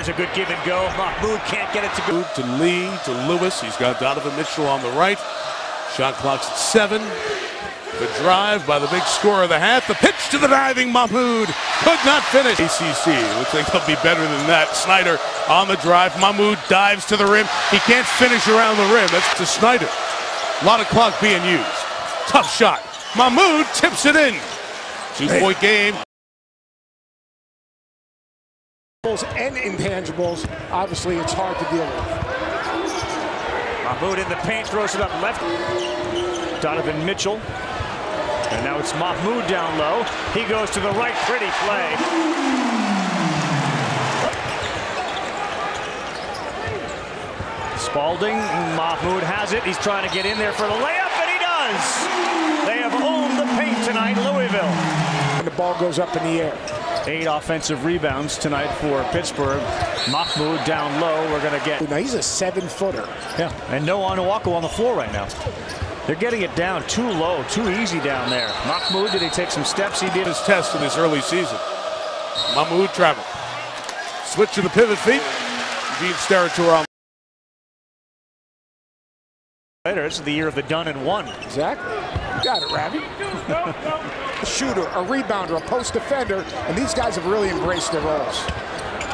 Here's a good give and go. Mahmoud can't get it to go. To Lee, to Lewis. He's got Donovan Mitchell on the right. Shot clock's at 7. The drive by the big scorer of the half. The pitch to the diving Mahmoud. Could not finish. ACC. Looks like they'll be better than that. Snyder on the drive. Mahmoud dives to the rim. He can't finish around the rim. That's to Snyder. A lot of clock being used. Tough shot. Mahmoud tips it in. 2-point game. And intangibles, obviously it's hard to deal with. Mahmoud in the paint, throws it up left. Donovan Mitchell. And now it's Mahmoud down low. He goes to the right, pretty play. Spalding, Mahmoud has it. He's trying to get in there for the layup, and he does. They have owned the paint tonight, Louisville. And the ball goes up in the air. 8 offensive rebounds tonight for Pittsburgh. Mahmoud down low. We're going to get. Now he's a 7-footer. Yeah, and no Onuaku on the floor right now. They're getting it down too low, too easy down there. Mahmoud, did he take some steps? He did. His test in this early season. Mahmoud travel. Switch to the pivot feet. Beats territory on. Later, this is the year of the done and one. Exactly. You got it, Ravi. A shooter, a rebounder, a post defender, and these guys have really embraced their roles.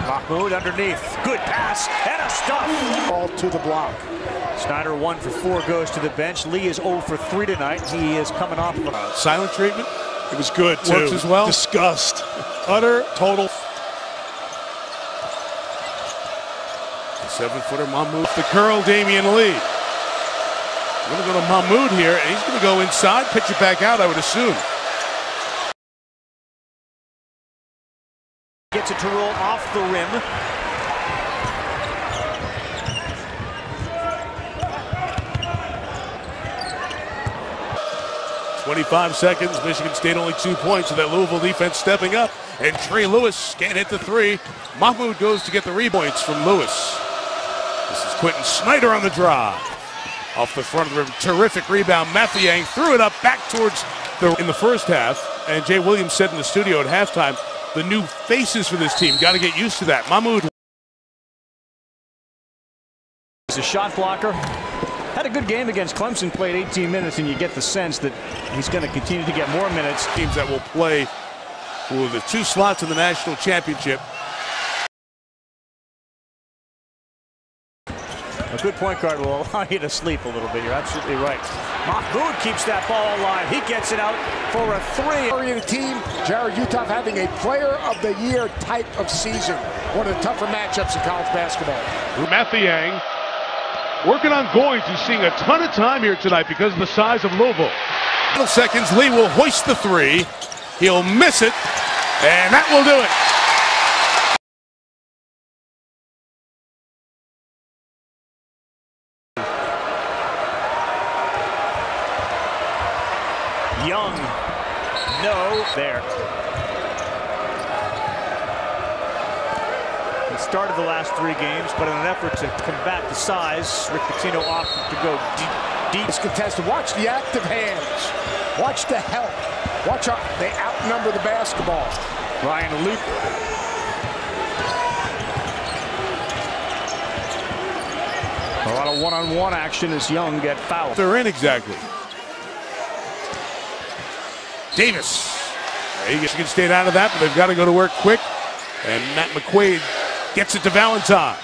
Mahmoud underneath. Good pass and a stuff. Ball to the block. Snyder 1 for 4 goes to the bench. Lee is 0 for 3 tonight. He is coming off of a silent treatment. It was good, too. Works as well. Disgust. Utter, total. 7-footer Mahmoud. The curl, Damian Lee. We're going to go to Mahmoud here, and he's going to go inside, pitch it back out, I would assume. Gets it to roll off the rim. 25 seconds. Michigan State only 2 points, so that Louisville defense stepping up. And Trey Lewis can't hit the 3. Mahmoud goes to get the rebounds from Lewis. This is Quentin Snyder on the drive. Off the front of the rim. Terrific rebound. Mathiang threw it up back towards in the first half. And Jay Williams said in the studio at halftime, the new faces for this team. Got to get used to that. Mahmoud. He's a shot blocker. Had a good game against Clemson, played 18 minutes, and you get the sense that he's going to continue to get more minutes. Teams that will play for the 2 slots in the national championship. A good point guard will allow you to sleep a little bit. You're absolutely right. Mahmoud keeps that ball alive. He gets it out for a 3. The team, Jared Utah having a player of the year type of season. One of the tougher matchups in college basketball. Mathiang working on going to seeing a ton of time here tonight because of the size of Louisville. Final seconds, Lee will hoist the 3. He'll miss it, and that will do it. Young, no, there. He started the last 3 games, but in an effort to combat the size, Rick Pitino opted to go deep. It's contested. Watch the active hands. Watch the help. Watch how they outnumber the basketball. Ryan Luke. A lot of one-on-one action as Young get fouled. They're in exactly. Davis. Michigan State out of that, but they've got to go to work quick. And Matt McQuaid gets it to Valentine.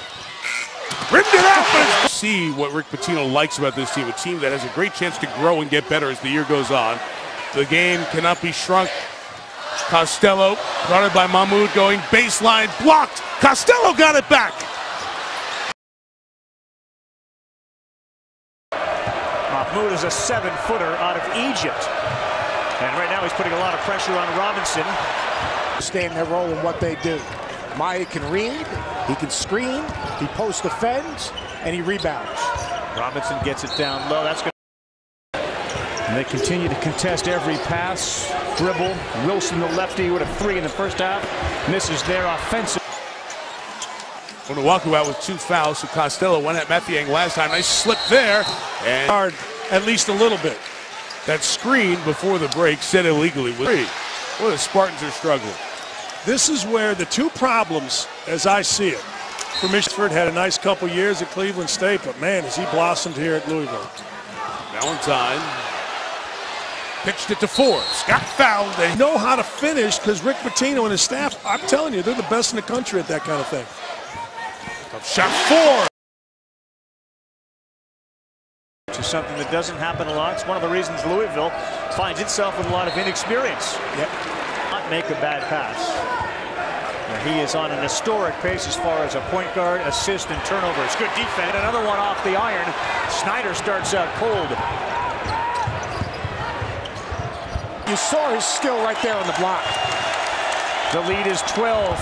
Rimmed it out, but see what Rick Pitino likes about this team. A team that has a great chance to grow and get better as the year goes on. The game cannot be shrunk. Costello, guarded by Mahmoud, going baseline, blocked. Costello got it back. Mahmoud is a 7-footer out of Egypt. And right now he's putting a lot of pressure on Robinson. Stay in their role in what they do. Maya can read, he can screen, he post defends, and he rebounds. Robinson gets it down low. That's good. And they continue to contest every pass, dribble. Wilson, the lefty, with a 3 in the first half. Misses their offensive. Onuaku out with 2 fouls, so Costello went at Mathiang last time. Nice slip there, and hard at least a little bit. That screen before the break set illegally with 3. Boy, the Spartans are struggling. This is where the 2 problems, as I see it, for Michigan. Had a nice couple years at Cleveland State, but man, has he blossomed here at Louisville. Valentine pitched it to Forbes. Got fouled. They know how to finish because Rick Pitino and his staff, I'm telling you, they're the best in the country at that kind of thing. Shot Forbes. Which is something that doesn't happen a lot. It's one of the reasons Louisville finds itself with a lot of inexperience. Yep. Not make a bad pass. He is on an historic pace as far as a point guard, assist, and turnovers. Good defense. Another one off the iron. Snyder starts out cold. You saw his skill right there on the block. The lead is 12.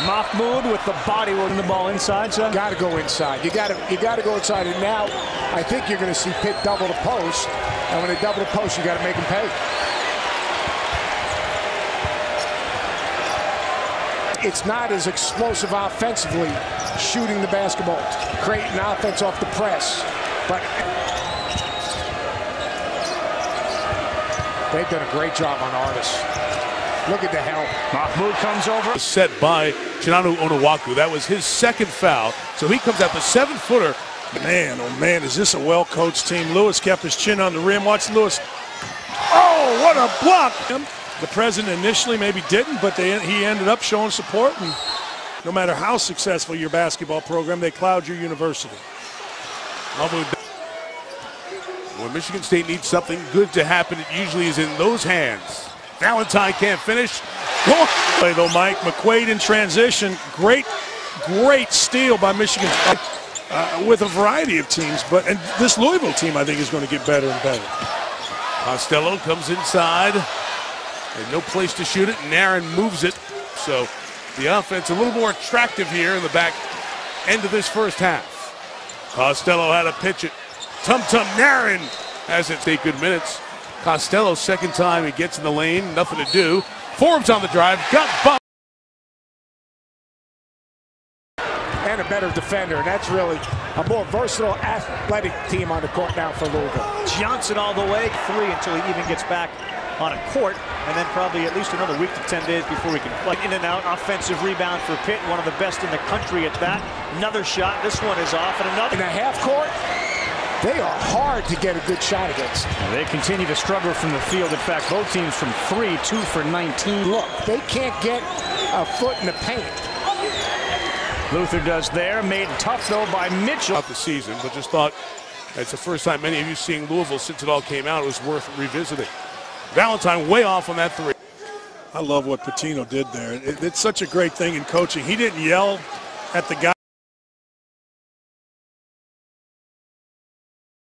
Mahmoud with the body working the ball inside. So got to go inside. You got to go inside. And now I think you're going to see Pitt double the post. And when they double the post, you got to make them pay. It's not as explosive offensively shooting the basketball, creating offense off the press. But they've done a great job on Artis. Look at the help. Mahmoud comes over. Set by Chinanu Onuaku. That was his second foul. So he comes out the 7-footer. Man, oh man, is this a well-coached team? Lewis kept his chin on the rim. Watch Lewis. Oh, what a block. The president initially maybe didn't, but he ended up showing support. And no matter how successful your basketball program, they cloud your university. When Michigan State needs something good to happen, it usually is in those hands. Valentine can't finish. Play though, Mike. McQuaid in transition. Great steal by Michigan with a variety of teams. And this Louisville team, I think, is going to get better and better. Costello comes inside. And no place to shoot it. Nairn moves it. So the offense a little more attractive here in the back end of this first half. Costello had to pitch it. Tum-Tum Nairn has it. Take good minutes. Costello, second time he gets in the lane. Nothing to do. Forbes on the drive. Got bumped. And a better defender. And that's really a more versatile, athletic team on the court now for Louisville. Johnson all the way. 3 until he even gets back on a court, and then probably at least another week to 10 days before we can play. In and out, offensive rebound for Pitt, one of the best in the country at that. Another shot, this one is off, and another. In a half court, they are hard to get a good shot against. They continue to struggle from the field. In fact, both teams from 3, 2 for 19. Look, they can't get a foot in the paint. Luther does there, made tough though by Mitchell. Not the season, but just thought it's the first time many of you seeing Louisville since it all came out. It was worth revisiting. Valentine way off on that 3. I love what Pitino did there. It's such a great thing in coaching. He didn't yell at the guy.